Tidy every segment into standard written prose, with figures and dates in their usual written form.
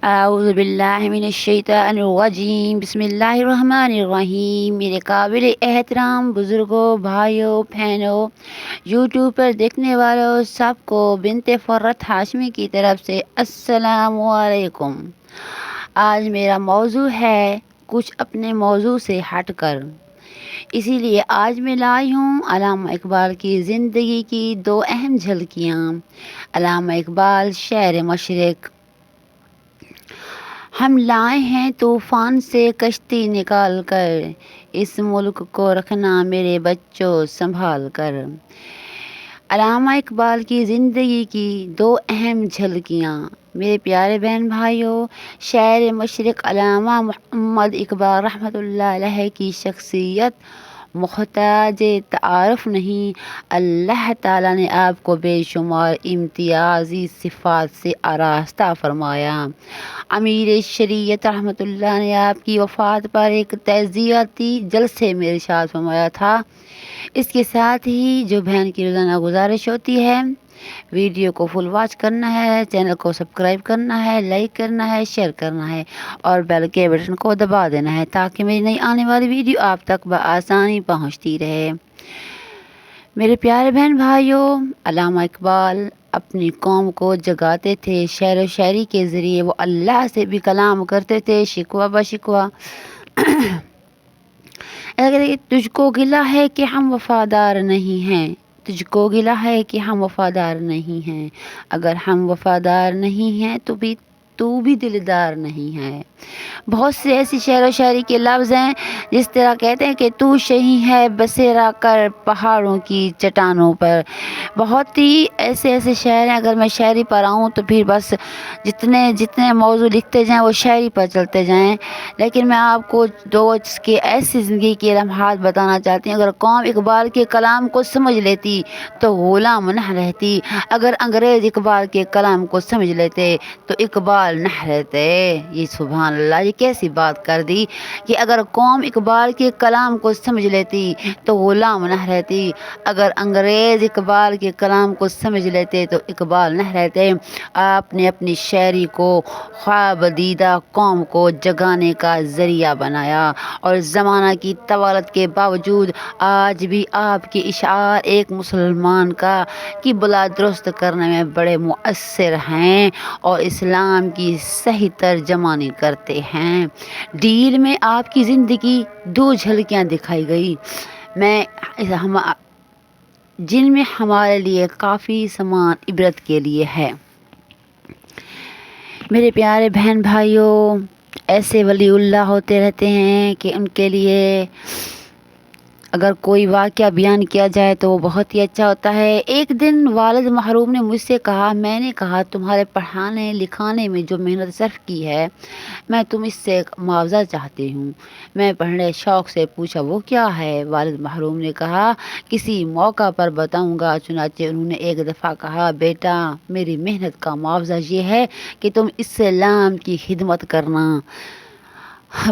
اعوذ باللہ من الشیطان الرجیم، بسم اللہ الرحمن الرحیم۔ میرے قابل احترام بزرگوں، بھائیوں، بہنوں، یوٹیوب پر دیکھنے والوں سب کو بنت فرت ہاشمی کی طرف سے السلام علیکم۔ آج میرا موضوع ہے کچھ اپنے موضوع سے ہٹ کر، اسی لیے آج میں لائی ہوں علامہ اقبال کی زندگی کی دو اہم جھلکیاں۔ علامہ اقبال شعر مشرق: ہم لائے ہیں طوفان سے کشتی نکال کر، اس ملک کو رکھنا میرے بچوں سنبھال کر۔ علامہ اقبال کی زندگی کی دو اہم جھلکیاں۔ میرے پیارے بہن بھائیوں، شاعر مشرق علامہ محمد اقبال رحمۃ اللہ علیہ کی شخصیت محتاج تعارف نہیں۔ اللہ تعالیٰ نے آپ کو بے شمار امتیازی صفات سے آراستہ فرمایا۔ امیر شریعت رحمۃ اللہ نے آپ کی وفات پر ایک تعزیتی جلسے میں ارشاد فرمایا تھا۔ اس کے ساتھ ہی جو بہن کی روزانہ گزارش ہوتی ہے، ویڈیو کو فل واچ کرنا ہے، چینل کو سبسکرائب کرنا ہے، لائک کرنا ہے، شیئر کرنا ہے اور بیل کے بٹن کو دبا دینا ہے تاکہ میری نئی آنے والی ویڈیو آپ تک بآسانی پہنچتی رہے۔ میرے پیارے بہن بھائیوں، علامہ اقبال اپنی قوم کو جگاتے تھے۔ شعر و شاعری کے ذریعے وہ اللہ سے بھی کلام کرتے تھے، شکوہ بشکوہ۔ تجھ کو گلہ ہے کہ ہم وفادار نہیں ہیں، تجھ کو گلہ ہے کہ ہم وفادار نہیں ہیں، اگر ہم وفادار نہیں ہیں تو بھی دلدار نہیں ہے۔ بہت سے ایسی شعر و شاعری کے لفظ ہیں جس طرح کہتے ہیں کہ تو شہی ہے بسیرا کر پہاڑوں کی چٹانوں پر۔ بہت ہی ایسے شعر ہیں، اگر میں شاعری پر آؤں تو پھر بس جتنے موضوع لکھتے جائیں وہ شاعری پر چلتے جائیں، لیکن میں آپ کو دو کے ایسی زندگی کے لمحات بتانا چاہتی ہوں۔ اگر قوم اقبال کے کلام کو سمجھ لیتی تو غلام نہ رہتی، اگر انگریز اقبال کے کلام کو سمجھ لیتے تو اقبال نہ رہتے۔ یہ سبحان اللہ، یہ کیسی بات کر دی کہ اگر قوم اقبال کے کلام کو سمجھ لیتی تو غلام نہ رہتی، اگر انگریز اقبال کے کلام کو سمجھ لیتے تو اقبال نہ رہتے۔ آپ نے اپنی شاعری کو خواب دیدہ قوم کو جگانے کا ذریعہ بنایا اور زمانہ کی طوالت کے باوجود آج بھی آپ کے اشعار ایک مسلمان کی بلا درست کرنے میں بڑے مؤثر ہیں اور اسلام کی صحیح ترجمانی کرتے ہیں۔ ڈیل میں آپ کی زندگی دو جھلکیاں دکھائی گئی جن میں ہمارے لیے کافی سامان عبرت کے لیے ہے۔ میرے پیارے بہن بھائیوں، ایسے ولی اللہ ہوتے رہتے ہیں کہ ان کے لیے اگر کوئی واقعہ بیان کیا جائے تو وہ بہت ہی اچھا ہوتا ہے۔ ایک دن والد محروم نے مجھ سے کہا، میں نے کہا تمہارے پڑھانے لکھانے میں جو محنت صرف کی ہے میں تم اس سے معاوضہ چاہتی ہوں۔ میں پڑھنے شوق سے پوچھا وہ کیا ہے؟ والد محروم نے کہا کسی موقع پر بتاؤں گا۔ چنانچہ انہوں نے ایک دفعہ کہا، بیٹا میری محنت کا معاوضہ یہ ہے کہ تم اسلام کی خدمت کرنا۔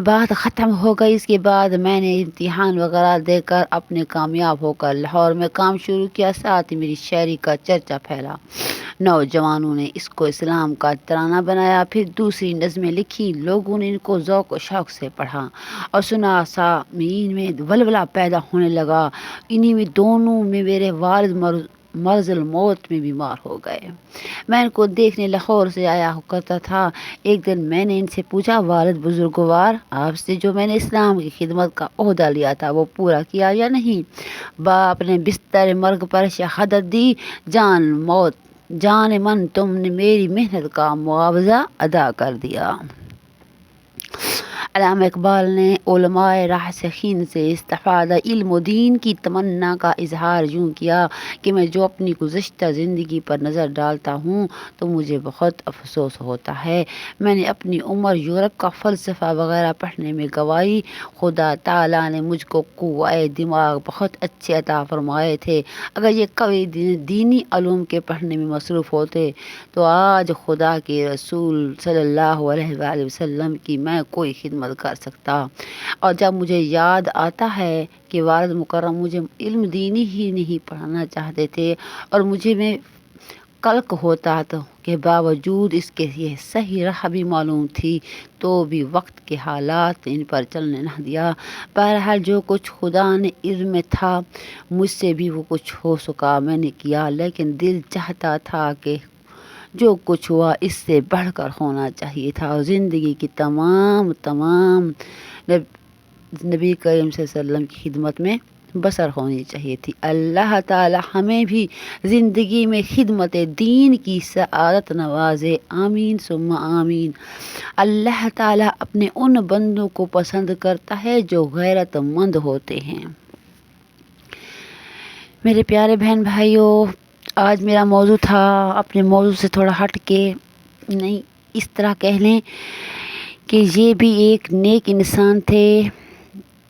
بات ختم ہو گئی۔ اس کے بعد میں نے امتحان وغیرہ دے کر اپنے کامیاب ہو کر لاہور میں کام شروع کیا، ساتھ ہی میری شاعری کا چرچا پھیلا۔ نوجوانوں نے اس کو اسلام کا ترانہ بنایا، پھر دوسری نظمیں لکھی، لوگوں نے ان کو ذوق و شوق سے پڑھا اور سنا، سامعین میں ولولہ پیدا ہونے لگا۔ انہی میں دونوں میں میرے والد مرض الموت میں بیمار ہو گئے۔ میں ان کو دیکھنے لاہور سے آیا کرتا تھا۔ ایک دن میں نے ان سے پوچھا، والد بزرگوار، آپ سے جو میں نے اسلام کی خدمت کا عہدہ لیا تھا وہ پورا کیا یا نہیں؟ باپ نے بستر مرگ پر شہادت دی، جان من تم نے میری محنت کا معاوضہ ادا کر دیا۔ علامہ اقبال نے علماء راسخین سے استفادہ علم و دین کی تمنا کا اظہار یوں کیا کہ میں جو اپنی گزشتہ زندگی پر نظر ڈالتا ہوں تو مجھے بہت افسوس ہوتا ہے۔ میں نے اپنی عمر یورپ کا فلسفہ وغیرہ پڑھنے میں گوائی۔ خدا تعالیٰ نے مجھ کو قوہ دماغ بہت اچھے عطا فرمائے تھے۔ اگر یہ کبھی دینی علوم کے پڑھنے میں مصروف ہوتے تو آج خدا کے رسول صلی اللہ علیہ وآلہ وسلم کی میں کوئی خدمت کر سکتا۔ اور جب مجھے یاد آتا ہے کہ والد مکرم مجھے علم دینی ہی نہیں پڑھانا چاہتے تھے اور کلک ہوتا تو کے باوجود اس کے یہ صحیح راہ بھی معلوم تھی تو بھی وقت کے حالات نے ان پر چلنے نہ دیا۔ بہرحال جو کچھ خدا نے علم میں تھا مجھ سے بھی وہ کچھ ہو سکا میں نے کیا، لیکن دل چاہتا تھا کہ جو کچھ ہوا اس سے بڑھ کر ہونا چاہیے تھا، اور زندگی کی تمام نبی کریم صلی اللہ علیہ وسلم کی خدمت میں بسر ہونی چاہیے تھی۔ اللہ تعالی ہمیں بھی زندگی میں خدمت دین کی سعادت نوازے، آمین ثم آمین۔ اللہ تعالی اپنے ان بندوں کو پسند کرتا ہے جو غیرت مند ہوتے ہیں۔ میرے پیارے بہن بھائیوں، آج میرا موضوع تھا اپنے موضوع سے تھوڑا ہٹ کے، نہیں اس طرح کہہ لیں کہ یہ بھی ایک نیک انسان تھے،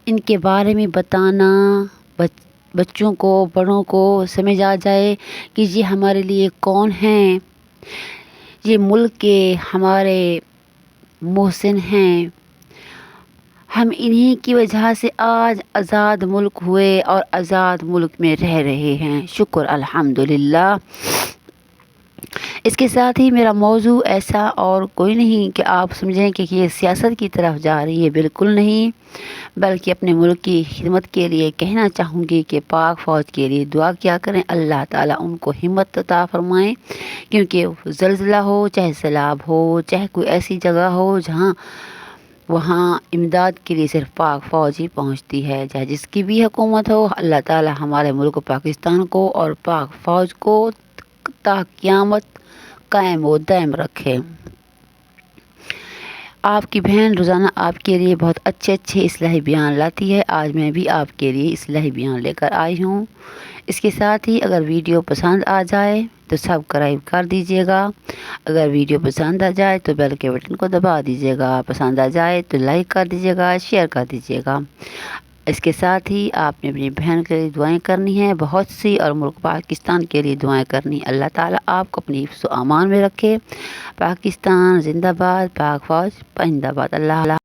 ان کے بارے میں بتانا، بچوں کو بڑوں کو سمجھ آ جائے کہ یہ ہمارے لیے کون ہیں، یہ ملک کے ہمارے محسن ہیں، ہم انہی کی وجہ سے آج آزاد ملک ہوئے اور آزاد ملک میں رہ رہے ہیں، شکر الحمدللہ۔ اس کے ساتھ ہی میرا موضوع ایسا اور کوئی نہیں کہ آپ سمجھیں کہ یہ سیاست کی طرف جا رہی ہے، بالکل نہیں، بلکہ اپنے ملک کی خدمت کے لیے کہنا چاہوں گی کہ پاک فوج کے لیے دعا کیا کریں، اللہ تعالیٰ ان کو ہمت عطا فرمائیں، کیونکہ زلزلہ ہو چاہے سیلاب ہو چاہے کوئی ایسی جگہ ہو جہاں وہاں امداد کے لیے صرف پاک فوج ہی پہنچتی ہے، چاہے جس کی بھی حکومت ہو، اللہ تعالیٰ ہمارے ملک پاکستان کو اور پاک فوج کو تا قیامت قائم و دائم رکھے۔ آپ کی بہن روزانہ آپ کے لیے بہت اچھے اصلاحی بیان لاتی ہے، آج میں بھی آپ کے لیے اصلاحی بیان لے کر آئی ہوں۔ اس کے ساتھ ہی اگر ویڈیو پسند آ جائے تو سبسکرائب کر دیجیے گا، اگر ویڈیو پسند آ جائے تو بیل کے بٹن کو دبا دیجیے گا، پسند آ جائے تو لائک کر دیجیے گا، شیئر کر دیجیے گا۔ اس کے ساتھ ہی آپ نے اپنی بہن کے لیے دعائیں کرنی ہیں بہت سی، اور ملک پاکستان کے لیے دعائیں کرنی۔ اللہ تعالیٰ آپ کو اپنی حفظ و امان میں رکھے۔ پاکستان زندہ باد، پاک فوج پائندہ باد۔ اللہ